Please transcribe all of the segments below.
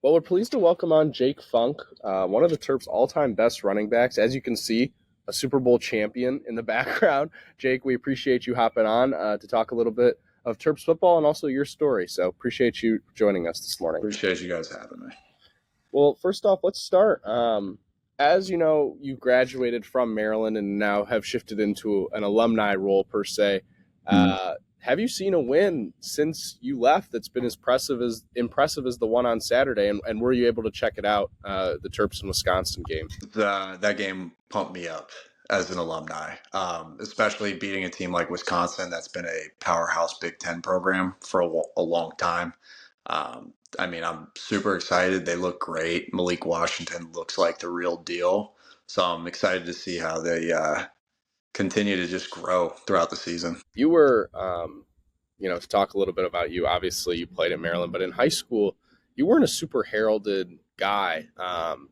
Well, we're pleased to welcome on Jake Funk, one of the Terps' all-time best running backs. As you can see, a Super Bowl champion in the background. Jake, we appreciate you hopping on to talk a little bit of Terps football and also your story. So appreciate you joining us this morning. Appreciate you guys having me. Well, first off, let's start. As you know, you graduated from Maryland and now have shifted into an alumni role per se. Have you seen a win since you left that's been as impressive as the one on Saturday? And were you able to check it out, the Terps and Wisconsin game? That game pumped me up as an alumni, especially beating a team like Wisconsin that's been a powerhouse Big Ten program for a long time. I'm super excited. They look great. Malik Washington looks like the real deal. So I'm excited to see how they continue to just grow throughout the season. You were, to talk a little bit about you. Obviously, you played in Maryland, but in high school, you weren't a super heralded guy,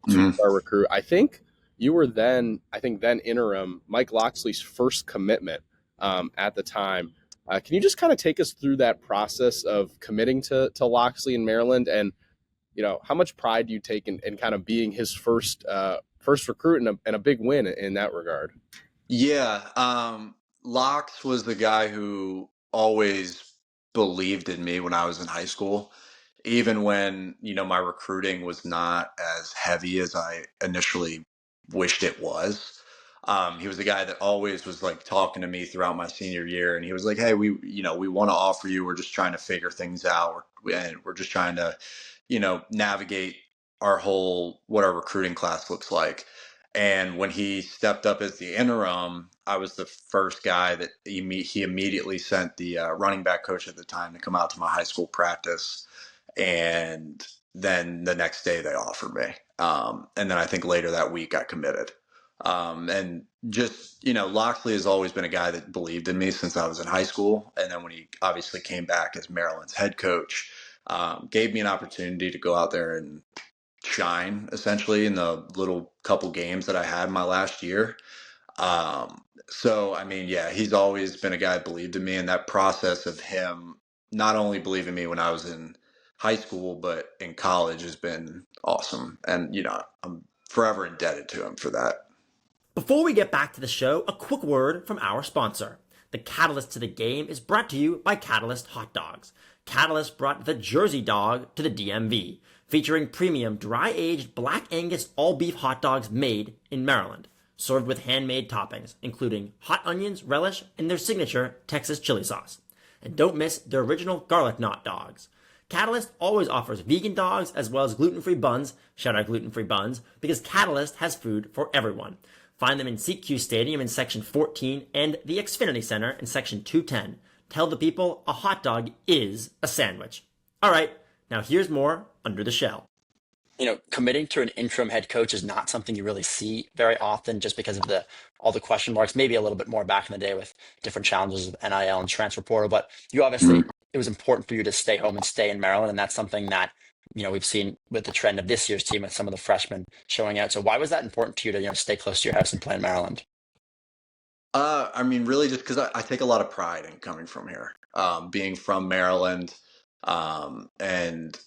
two-star recruit. I think then interim, Mike Loxley's first commitment at the time. Can you just kind of take us through that process of committing to Loxley in Maryland, and how much pride do you take in kind of being his first recruit and a big win in that regard? Yeah, Locks was the guy who always believed in me when I was in high school, even when, my recruiting was not as heavy as I initially wished it was. He was the guy that always was like talking to me throughout my senior year, and he was like, "Hey, we want to offer you. We're just trying to figure things out, and we're just trying to, navigate what our recruiting class looks like." And when he stepped up as the interim, I was the first guy that he immediately sent the running back coach at the time to come out to my high school practice. And then the next day they offered me. And then I think later that week I committed. And just, Loxley has always been a guy that believed in me since I was in high school. And then when he obviously came back as Maryland's head coach, gave me an opportunity to go out there and shine essentially in the little couple games that I had my last year. Yeah, he's always been a guy that believed in me, and that process of him not only believing me when I was in high school, but in college has been awesome. And, I'm forever indebted to him for that. Before we get back to the show, a quick word from our sponsor. The Catalyst to the Game is brought to you by Catalyst Hot Dogs. Catalyst brought the Jersey Dog to the DMV, featuring premium dry-aged Black Angus all-beef hot dogs made in Maryland, served with handmade toppings, including hot onions, relish, and their signature Texas chili sauce. And don't miss their original garlic knot dogs. Catalyst always offers vegan dogs as well as gluten-free buns, shout out gluten-free buns, because Catalyst has food for everyone. Find them in CQ Stadium in Section 14 and the Xfinity Center in Section 210. Tell the people a hot dog is a sandwich. All right, now here's more Under the Shell. Committing to an interim head coach is not something you really see very often just because of all the question marks, maybe a little bit more back in the day with different challenges of NIL and transfer portal. But you obviously, it was important for you to stay home and stay in Maryland. And that's something that, we've seen with the trend of this year's team with some of the freshmen showing out. So why was that important to you to, stay close to your house and play in Maryland? Really just because I take a lot of pride in coming from here, being from Maryland. And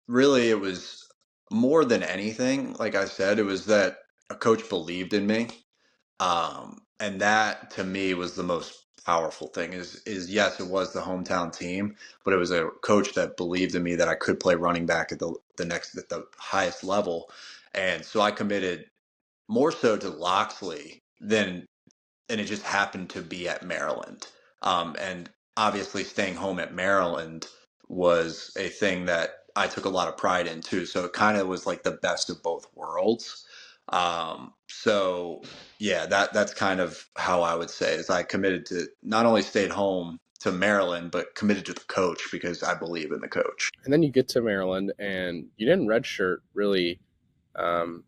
really it was more than anything, like I said, it was that a coach believed in me. And that to me was the most powerful thing is yes, it was the hometown team, but it was a coach that believed in me that I could play running back at the highest level. And so I committed more so to Loxley and it just happened to be at Maryland. And obviously staying home at Maryland was a thing that I took a lot of pride in too. So it kind of was like the best of both worlds. So yeah, that's kind of how I would say is I committed to not only stayed home to Maryland, but committed to the coach because I believe in the coach. And then you get to Maryland, and you didn't redshirt really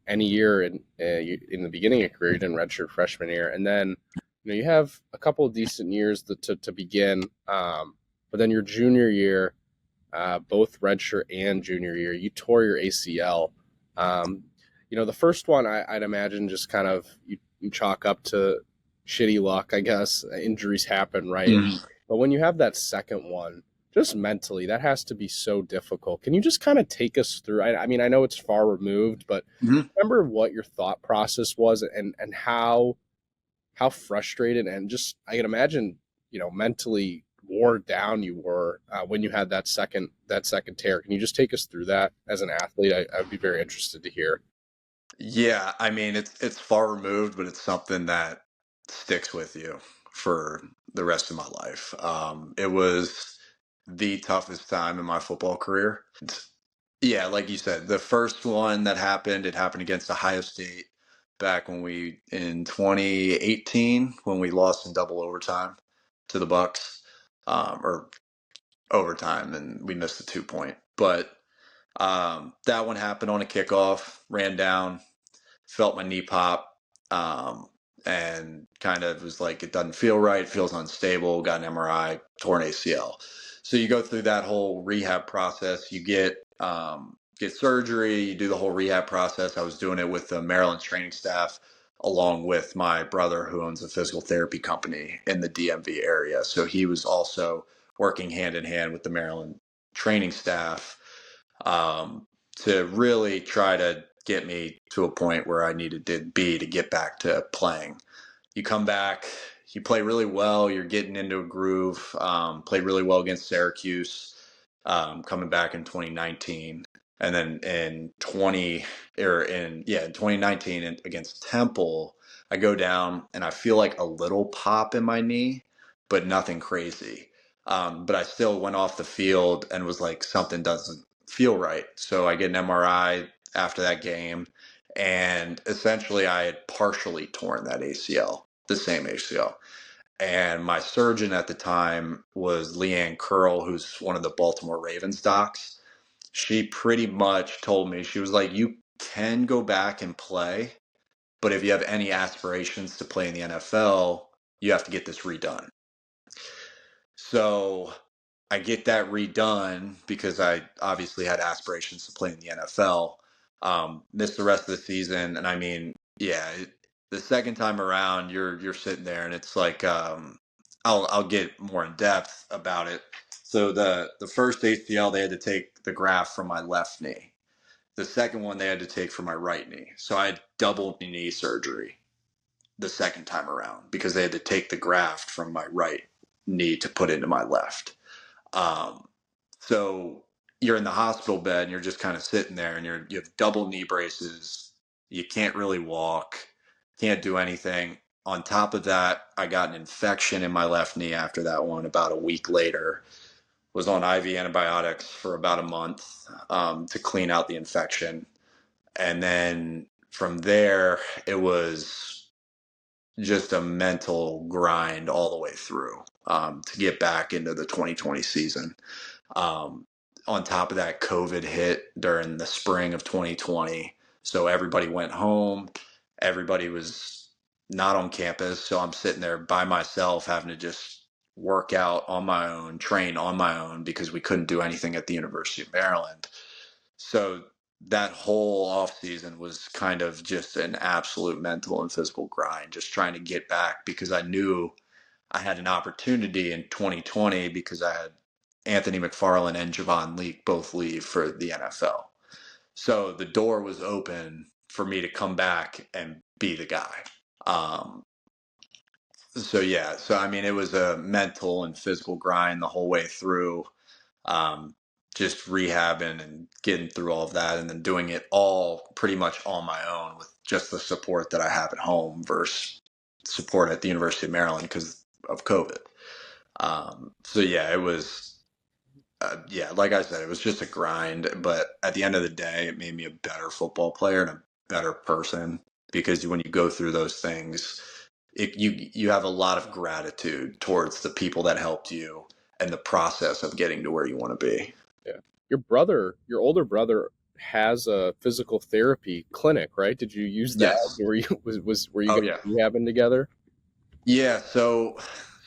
any year in the beginning of your career. You didn't redshirt freshman year, and then you have a couple of decent years to begin, but then your junior year, both redshirt and junior year, you tore your ACL. The first one I'd imagine just kind of you chalk up to shitty luck, I guess. Injuries happen, right? Mm-hmm. But when you have that second one, just mentally, that has to be so difficult. Can you just kind of take us through? I mean, I know it's far removed, but remember what your thought process was and how frustrated and just I can imagine, mentally wore down you were when you had that second tear. Can you just take us through that as an athlete? I'd be very interested to hear. Yeah, I mean it's far removed, but it's something that sticks with you for the rest of my life. It was the toughest time in my football career. Yeah, like you said, the first one that happened, it happened against Ohio State back when we in 2018 when we lost in double overtime to the Bucks, or overtime, and we missed the 2 point. But that one happened on a kickoff, ran down, felt my knee pop, um, and kind of was like, it doesn't feel right, feels unstable, got an MRI, torn ACL. So you go through that whole rehab process. You get surgery, you do the whole rehab process. I was doing it with the Maryland training staff, along with my brother who owns a physical therapy company in the DMV area. So he was also working hand in hand with the Maryland training staff, to really try to get me to a point where I needed to be to get back to playing. You come back, you play really well, you're getting into a groove. Played really well against Syracuse, coming back in 2019, and then in 2019 against Temple, I go down and I feel like a little pop in my knee, but nothing crazy. But I still went off the field and was like, something doesn't feel right. So I get an MRI after that game, and essentially I had partially torn that ACL, the same ACL. And my surgeon at the time was Leanne Curl, who's one of the Baltimore Ravens docs. She pretty much told me, she was like, you can go back and play, but if you have any aspirations to play in the NFL, you have to get this redone. So I get that redone because I obviously had aspirations to play in the NFL. Missed the rest of the season, and I mean, yeah, the second time around, you're sitting there, and it's like, I'll get more in depth about it. So the first ACL, they had to take the graft from my left knee. The second one they had to take from my right knee. So I had double knee surgery the second time around because they had to take the graft from my right knee to put into my left. So you're in the hospital bed and you're just kind of sitting there, and you have double knee braces. You can't really walk, can't do anything. On top of that, I got an infection in my left knee after that one about a week later. Was on IV antibiotics for about a month, to clean out the infection. And then from there, it was just a mental grind all the way through, to get back into the 2020 season. On top of that, COVID hit during the spring of 2020. So everybody went home. Everybody was not on campus. So I'm sitting there by myself having to just work out on my own, train on my own, because we couldn't do anything at the University of Maryland. So that whole off season was kind of just an absolute mental and physical grind, just trying to get back, because I knew I had an opportunity in 2020 because I had Anthony McFarland and Javon Leake both leave for the NFL. So the door was open for me to come back and be the guy. So yeah, so I mean, it was a mental and physical grind the whole way through, just rehabbing and getting through all of that, and then doing it all pretty much on my own with just the support that I have at home versus support at the University of Maryland because of COVID. So yeah, it was, yeah, like I said, it was just a grind, but at the end of the day, it made me a better football player and a better person, because when you go through those things, you have a lot of gratitude towards the people that helped you and the process of getting to where you want to be. Yeah. Your older brother has a physical therapy clinic, right? Did you use that? Yes. Were you Oh, guys yeah. rehabbing together? Yeah, so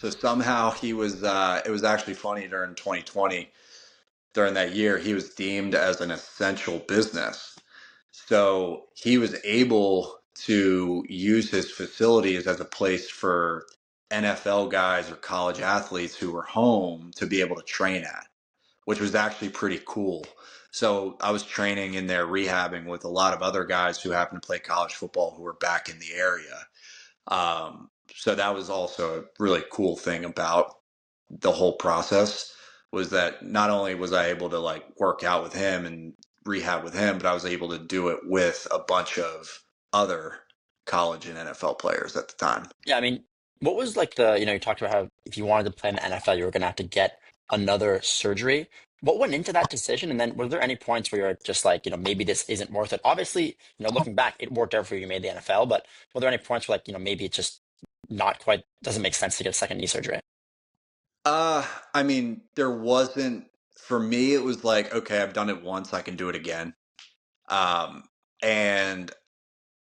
somehow he was, it was actually funny during 2020, during that year, he was deemed as an essential business. So he was able to use his facilities as a place for NFL guys or college athletes who were home to be able to train at. which was actually pretty cool. So I was training in there, rehabbing with a lot of other guys who happened to play college football who were back in the area. So that was also a really cool thing about the whole process, was that not only was I able to like work out with him and rehab with him, but I was able to do it with a bunch of other college and NFL players at the time. Yeah, I mean, what was like you talked about how if you wanted to play in the NFL, you were going to have to get another surgery. What went into that decision? And then were there any points where you're just like, maybe this isn't worth it? Obviously, looking back, it worked out for you. You made the NFL, but were there any points where like, maybe it just not quite doesn't make sense to get a second knee surgery? I mean, there wasn't, for me, it was like, okay, I've done it once, I can do it again. Um, and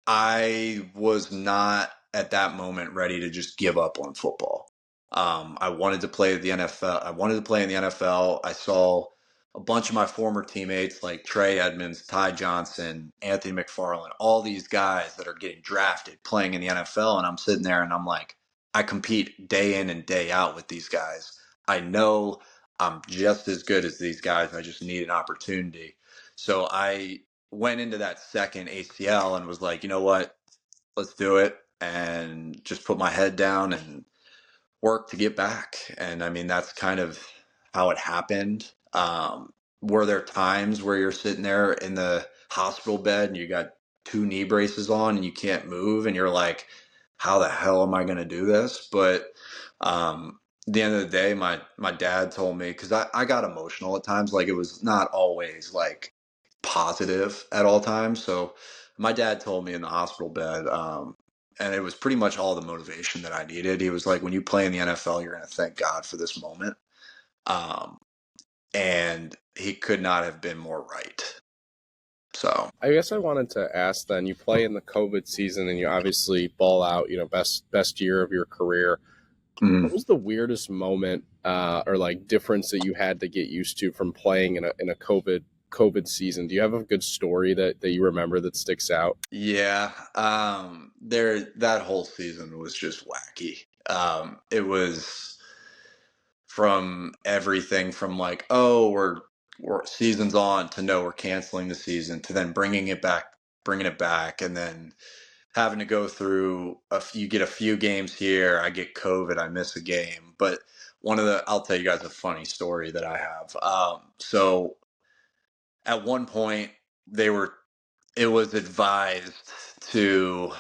I was not at that moment ready to just give up on football. I wanted to play at the NFL. I wanted to play in the NFL. I saw a bunch of my former teammates like Trey Edmonds, Ty Johnson, Anthony McFarland, all these guys that are getting drafted playing in the NFL. And I'm sitting there and I'm like, I compete day in and day out with these guys. I know I'm just as good as these guys. I just need an opportunity. So I went into that second ACL and was like, you know what? Let's do it, and just put my head down and work to get back. And I mean, that's kind of how it happened. Were there times where you're sitting there in the hospital bed and you got two knee braces on and you can't move and you're like, how the hell am I going to do this? But at the end of the day, my dad told me, because I got emotional at times. Like, it was not always like positive at all times. So my dad told me in the hospital bed, and it was pretty much all the motivation that I needed. He was like, when you play in the NFL, you're going to thank God for this moment. Um, and he could not have been more right. So I guess I wanted to ask then, you play in the COVID season and you obviously ball out, best year of your career. What was the weirdest moment or like difference that you had to get used to from playing in a COVID season? Do you have a good story that you remember that sticks out? yeah, that whole season was just wacky. It was from everything from like, oh, we're season's on, to no, we're canceling the season, to then bringing it back, and then having to go through you get a few games here, I get COVID, I miss a game. But I'll tell you guys a funny story that I have. So at one point it was advised to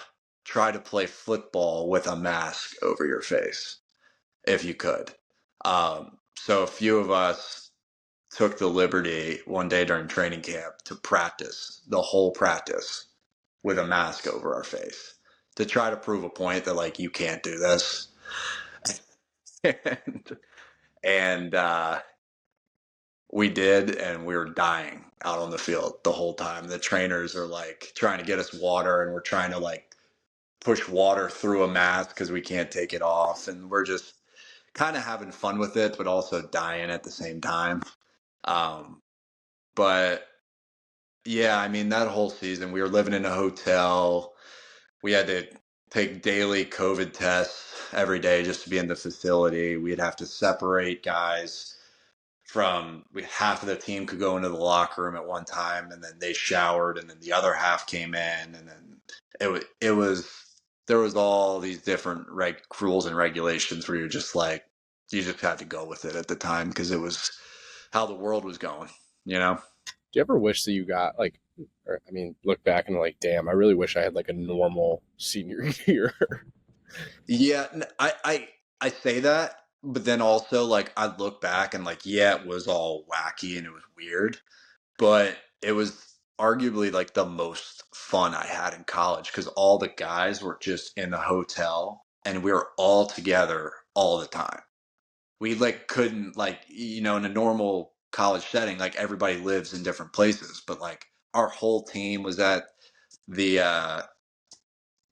try to play football with a mask over your face if you could. So a few of us took the liberty one day during training camp to practice the whole practice with a mask over our face to try to prove a point that like, you can't do this. and we did, and we were dying out on the field the whole time. The trainers are like trying to get us water, and we're trying to like push water through a mask because we can't take it off, and we're just kind of having fun with it, but also dying at the same time. But yeah, I mean, that whole season we were living in a hotel. We had to take daily COVID tests every day just to be in the facility. We'd have to separate guys half of the team could go into the locker room at one time, and then they showered, and then the other half came in, and then it was there was all these different rules and regulations where you're just like, you just had to go with it at the time because it was how the world was going, you know? Do you ever wish that you got like, or, I mean, look back and like, damn, I really wish I had like a normal senior year. Yeah, I say that, but then also like I look back and like, yeah, it was all wacky and it was weird, but it was arguably like the most fun I had in college because all the guys were just in the hotel and we were all together all the time. We like couldn't like, in a normal college setting, like everybody lives in different places, but like our whole team was the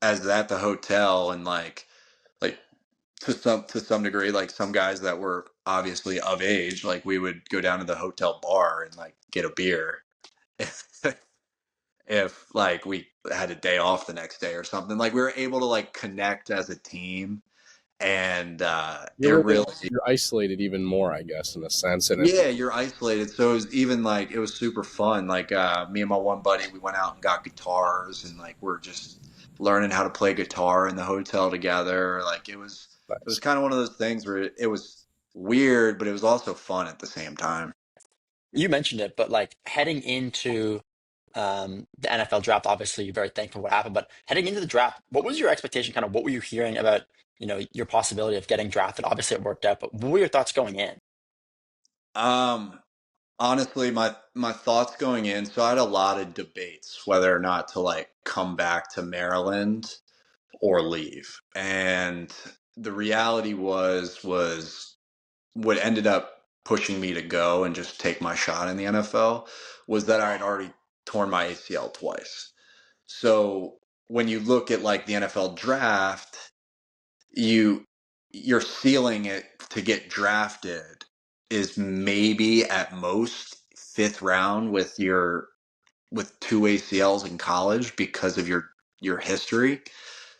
at the hotel, and like to some degree, like some guys that were obviously of age, like we would go down to the hotel bar and like get a beer if like we had a day off the next day or something. Like we were able to like connect as a team And it You're really, you're isolated even more, I guess, in a sense. And yeah, you're isolated. So it was even like it was super fun. Like me and my one buddy, we went out and got guitars, and like we're just learning how to play guitar in the hotel together. Like it was it's kind of one of those things where it was weird, but it was also fun at the same time. You mentioned it, but like heading into the NFL draft, obviously you're very thankful for what happened, but heading into the draft, what was your expectation? Kind of what were you hearing about, your possibility of getting drafted? Obviously it worked out, but what were your thoughts going in? Um, Honestly, my thoughts going in, so I had a lot of debates whether or not to like come back to Maryland or leave. And the reality was what ended up pushing me to go and just take my shot in the NFL was that I had already torn my ACL twice. So when you look at like the NFL draft, you you're sealing it to get drafted is maybe at most fifth round with two ACLs in college because of your history.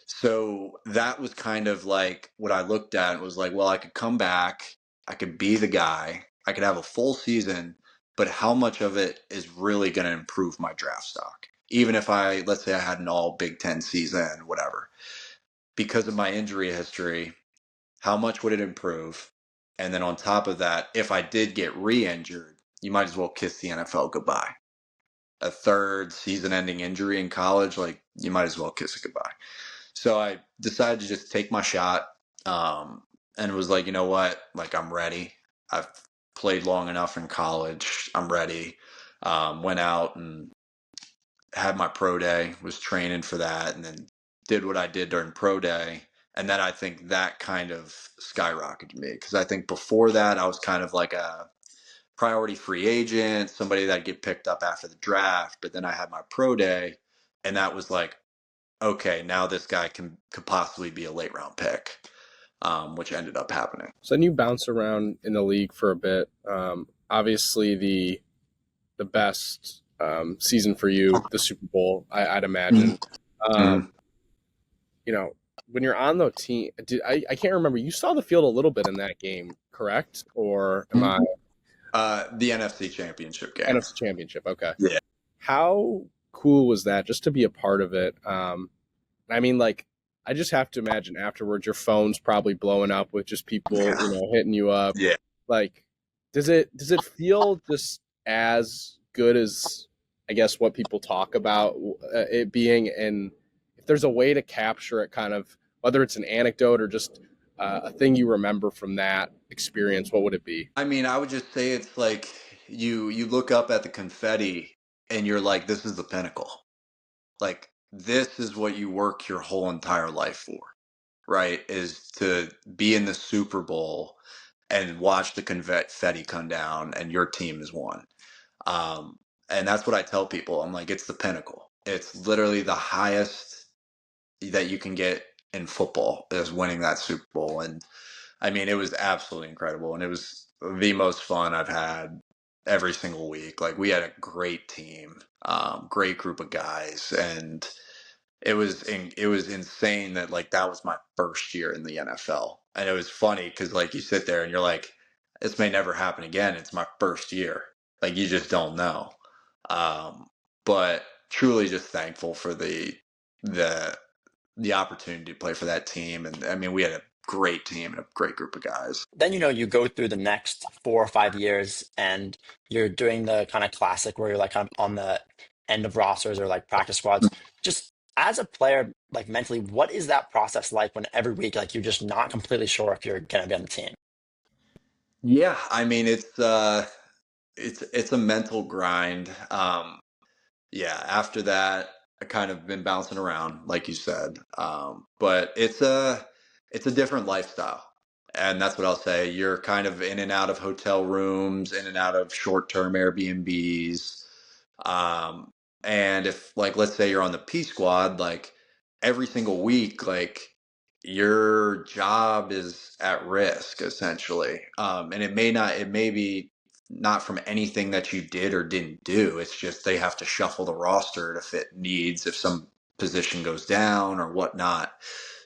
So that was kind of like what I looked at was like, well, I could come back, I could be the guy, I could have a full season, but how much of it is really going to improve my draft stock? Even if let's say I had an all Big Ten season, whatever, because of my injury history, how much would it improve? And then on top of that, if I did get re-injured, you might as well kiss the NFL goodbye. A third season-ending injury in college, like you might as well kiss it goodbye. So I decided to just take my shot, and was like, you know what? Like I'm ready. I've played long enough in college. I'm ready. Went out and had my pro day, was training for that, and then did what I did during pro day. And then I think that kind of skyrocketed me because I think before that I was kind of like a priority free agent, somebody that get picked up after the draft. But then I had my pro day, and that was like, okay, now this guy could possibly be a late round pick, which ended up happening. So then you bounce around in the league for a bit. Obviously, the best season for you, the Super Bowl, I'd imagine. Mhm. You know, when you're on the team, I can't remember. You saw the field a little bit in that game, correct? Or am I The NFC Championship game. NFC Championship? Okay. Yeah. How cool was that just to be a part of it? I mean, like, I just have to imagine afterwards your phone's probably blowing up with just people, hitting you up. Yeah. Like, does it feel just as good as I guess what people talk about it being? And if there's a way to capture it, kind of whether it's an anecdote or just a thing you remember from that experience, what would it be? I mean, I would just say it's like you look up at the confetti and you're like, this is the pinnacle. Like this is what you work your whole entire life for, right? Is to be in the Super Bowl and watch the confetti come down and your team has won. And that's what I tell people. I'm like, it's the pinnacle. It's literally the highest that you can get in football is winning that Super Bowl. And I mean, it was absolutely incredible. And it was the most fun I've had every single week. Like we had a great team, great group of guys. And it was insane that like that was my first year in the NFL. And it was funny because like you sit there and you're like, this may never happen again. It's my first year. Like you just don't know. Um, but truly just thankful for the the opportunity to play for that team. And I mean, we had a great team and a great group of guys. Then, you go through the next 4 or 5 years and you're doing the kind of classic where you're like on the end of rosters or like practice squads. Just as a player, like mentally, what is that process like when every week, like you're just not completely sure if you're going to be on the team? Yeah, I mean it's a mental grind. Yeah, after that, I kind of been bouncing around, like you said. But it's a different lifestyle, and that's what I'll say. You're kind of in and out of hotel rooms, in and out of short-term Airbnbs. Um, and if like let's say you're on the P squad, like every single week, like your job is at risk essentially. And it may be not from anything that you did or didn't do. It's just they have to shuffle the roster to fit needs if position goes down or whatnot.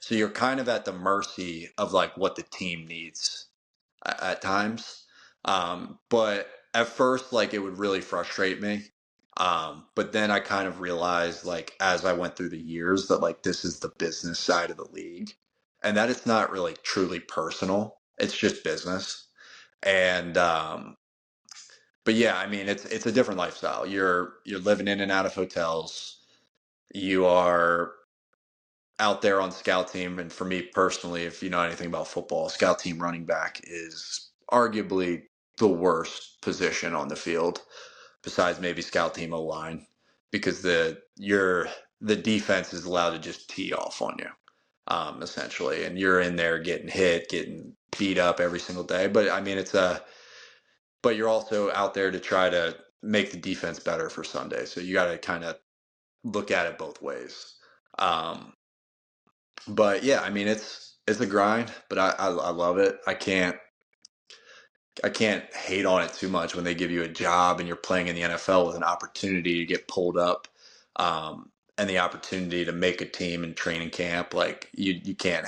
So you're kind of at the mercy of like what the team needs at times. But at first, like it would really frustrate me. But then I kind of realized, like, as I went through the years, that like this is the business side of the league, and that it's not really truly personal. It's just business. And but yeah, I mean, it's a different lifestyle. You're living in and out of hotels. You are out there on scout team, and for me personally, if you know anything about football, scout team running back is arguably the worst position on the field, besides maybe scout team O line, because the defense is allowed to just tee off on you, essentially, and you're in there getting hit, getting beat up every single day. But I mean, but you're also out there to try to make the defense better for Sunday, so you got to kind of look at it both ways. Um, but yeah, I mean it's a grind, but I love it. I can't hate on it too much when they give you a job and you're playing in the NFL with an opportunity to get pulled up, and the opportunity to make a team in training camp. Like you can't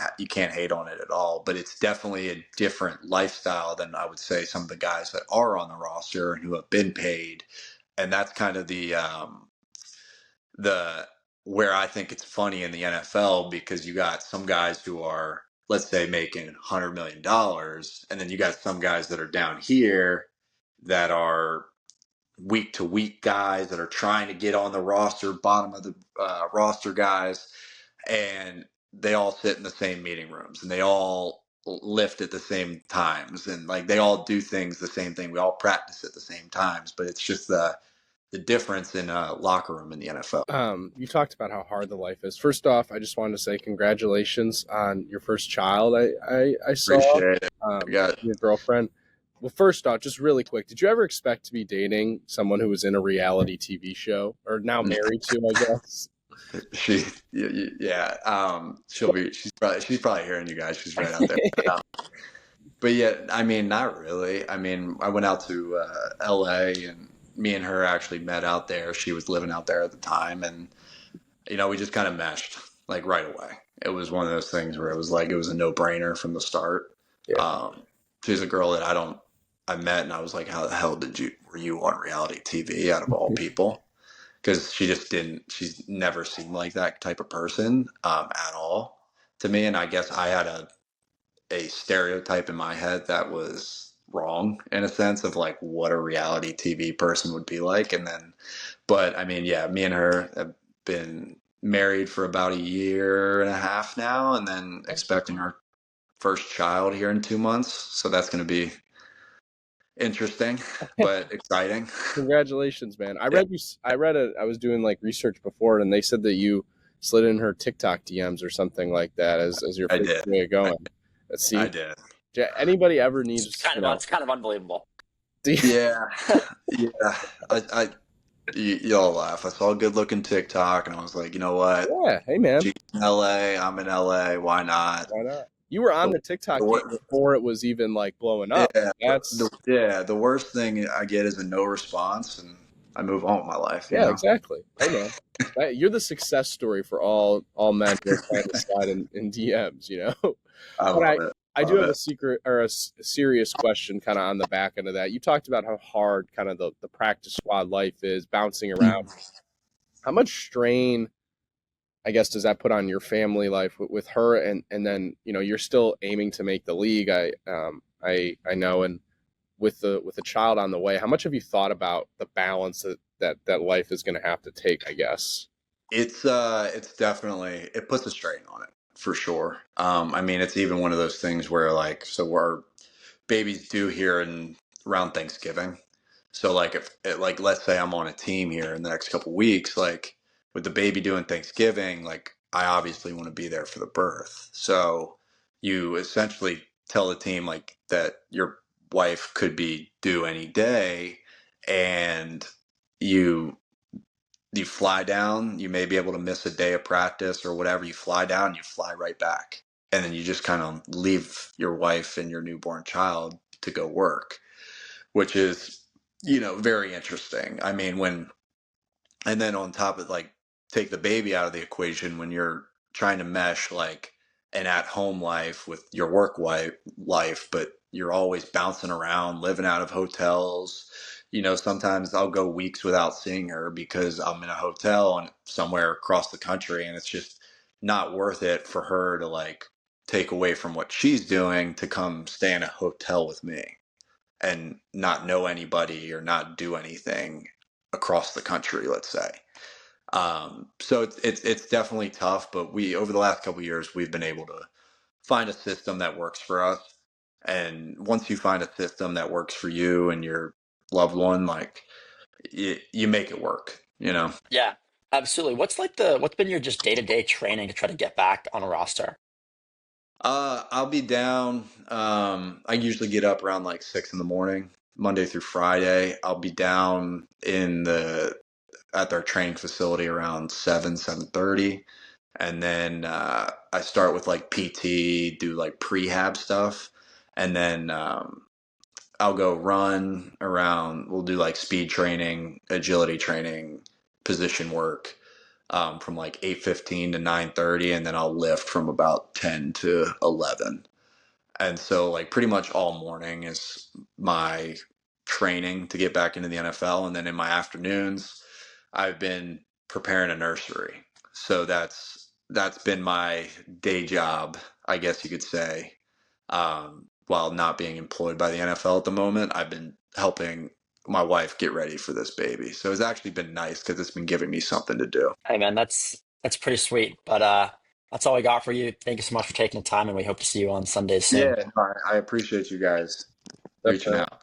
hate on it at all. But it's definitely a different lifestyle than I would say some of the guys that are on the roster and who have been paid. And that's kind of the where I think it's funny in the NFL, because you got some guys who are, let's say, making $100 million, and then you got some guys that are down here that are week to week guys that are trying to get on the roster, bottom of the roster guys, and they all sit in the same meeting rooms and they all lift at the same times, and like they all do things the same thing. We all practice at the same times, but it's just the difference in a locker room in the NFL. You talked about how hard the life is. First off, I just wanted to say congratulations on your first child. I saw Appreciate it. your girlfriend. Well, first off, just really quick, did you ever expect to be dating someone who was in a reality TV show, or now married to, I guess? Yeah. She's probably hearing you guys. She's right out there. But yeah, I mean, not really. I mean, I went out to LA, and me and her actually met out there. She was living out there at the time, and we just kind of meshed like right away. It was one of those things where it was like it was a no-brainer from the start. Yeah. She's a girl that I met, and I was like, how the hell were you on reality TV out of all people? Because she's never seemed like that type of person at all to me. And I guess I had a stereotype in my head that was wrong, in a sense, of like what a reality TV person would be like. But I mean, yeah, me and her have been married for about a year and a half now, and then expecting our first child here in 2 months. So that's going to be interesting, but exciting. Congratulations, man. I was doing like research before, and they said that you slid in her TikTok DMs or something like that as your first way of going. Let's see. I did. Anybody ever needs it's kind of unbelievable. Yeah. You'll laugh. I saw a good looking TikTok, and I was like, you know what? Yeah. Hey, man. She's in LA. I'm in LA. Why not? Why not? You were on the TikTok before it was even like blowing up. Yeah. The worst thing I get is a no response, and I move on with my life. Yeah, exactly. Hey, man. You're the success story for all men who are trying to slide in DMs. I do have a secret or a serious question kind of on the back end of that. You talked about how hard kind of the practice squad life is, bouncing around. How much strain, I guess, does that put on your family life with her? And then, you're still aiming to make the league. I know. And with a child on the way, how much have you thought about the balance that life is going to have to take, I guess? It's definitely, it puts a strain on it. For sure. I mean, it's even one of those things where so our baby's due here around Thanksgiving. So like let's say I'm on a team here in the next couple weeks, like with the baby doing Thanksgiving, like I obviously want to be there for the birth. So you essentially tell the team like that your wife could be due any day, and you fly down, you may be able to miss a day of practice or whatever. You fly down, you fly right back. And then you just kind of leave your wife and your newborn child to go work, which is, very interesting. I mean, and then on top of like take the baby out of the equation when you're trying to mesh like an at-home life with your life, but you're always bouncing around, living out of hotels. Sometimes I'll go weeks without seeing her because I'm in a hotel and somewhere across the country, and it's just not worth it for her to like take away from what she's doing to come stay in a hotel with me and not know anybody or not do anything across the country, let's say. So it's definitely tough, but we over the last couple of years we've been able to find a system that works for us. And once you find a system that works for you and your loved one, like you make it work. Yeah, absolutely. What's been your just day-to-day training to try to get back on a roster? I'll be down. I usually get up around like 6 in the morning, Monday through Friday. I'll be down at their training facility around 7:30. And then I start with like PT, do like prehab stuff, and then I'll go run around. We'll do like speed training, agility training, position work from like 8:15 to 9:30, and then I'll lift from about 10 to 11. And so like pretty much all morning is my training to get back into the NFL, and then in my afternoons, I've been preparing a nursery. So that's been my day job, I guess you could say. While not being employed by the NFL at the moment, I've been helping my wife get ready for this baby. So it's actually been nice because it's been giving me something to do. Hey man, that's pretty sweet. But that's all we got for you. Thank you so much for taking the time, and we hope to see you on Sundays soon. Yeah, no, I appreciate you guys reaching Definitely. out.